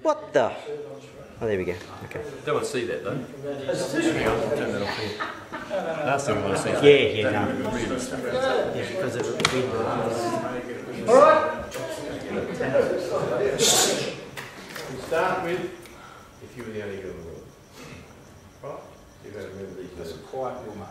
What the? Oh, there we go. Okay. Don't want to see that though. Hang on, turn that off here. Last thing we want to see is Yeah, that. no. Really stuff. Yeah, because it would be. We start with if you were the only girl in the world. Right? You've got to remember these words. Quiet woman.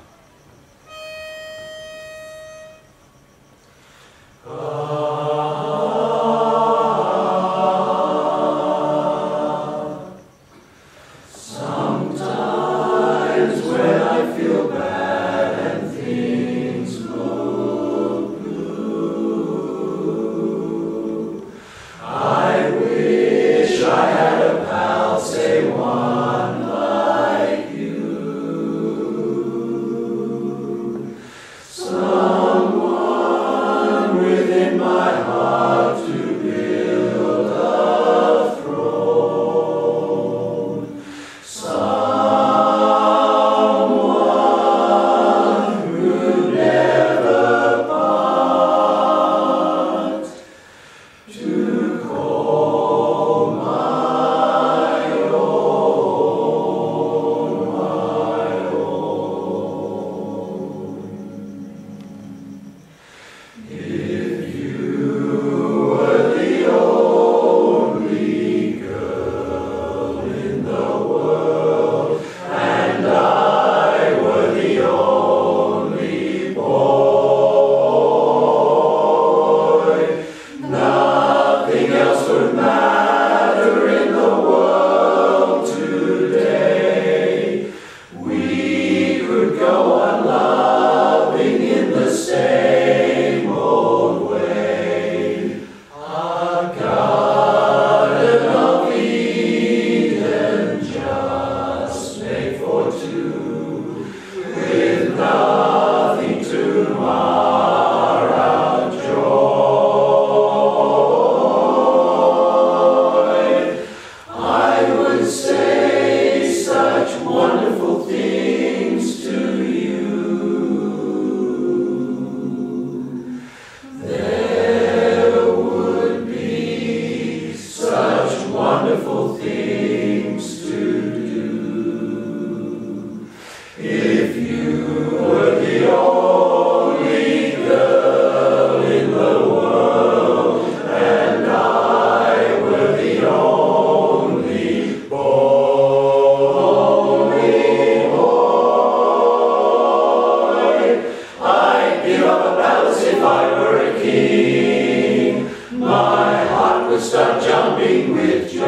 Start jumping with joy.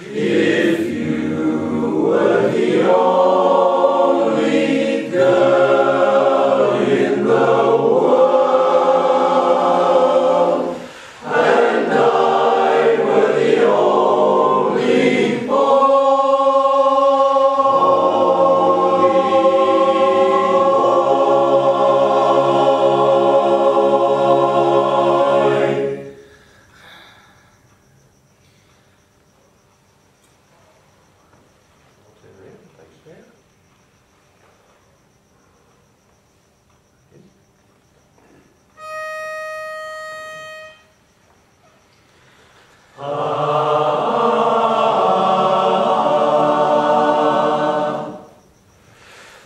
If you were the only girl in the world, and I were the only boy.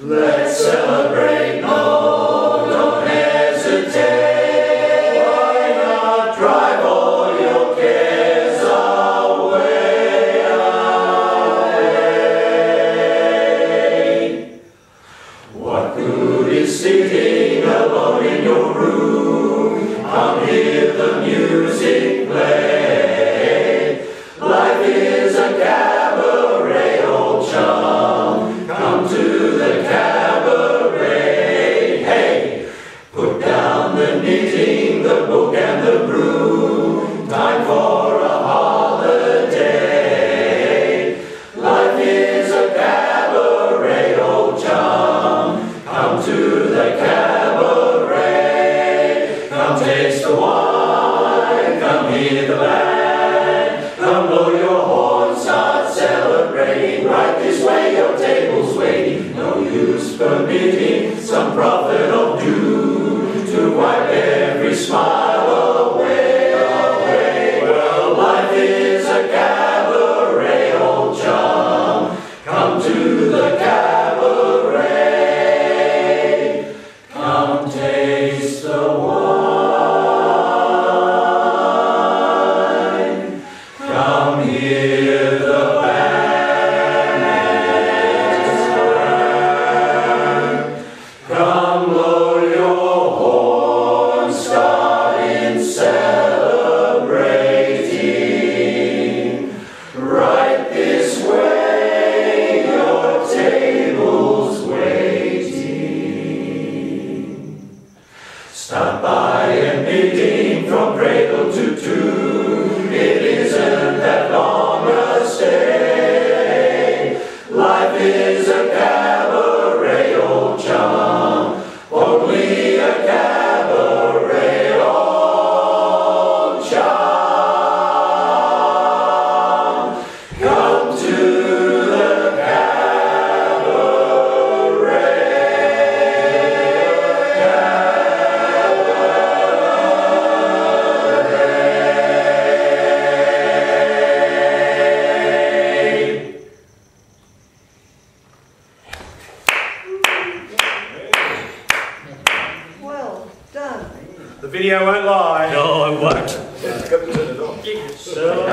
Let's celebrate, no, don't hesitate. Why not drive all your cares away? What good is sitting alone in your room? Come hear the music play. Life is a cabaret, old chum. Come to the cabaret. Hey, put down the knitting, the book and the broom. Time for a holiday. Life is a cabaret, old chum. Come to the cabaret. Come taste the wine. Come hear the band. Come blow your horn, start celebrating. Right this way, your table's waiting. No use permitting some prophet of doom to wipe every smile away. taste the wine. Come hear the band. Come blow your horn, start in celebrating. Right this way, your table's waiting. Start by admitting from cradle to tomb, it isn't that long a stay. Life is a cabaret, old chum, only a cabaret, old chum. Come to the Well done. The video won't lie. No, I won't. So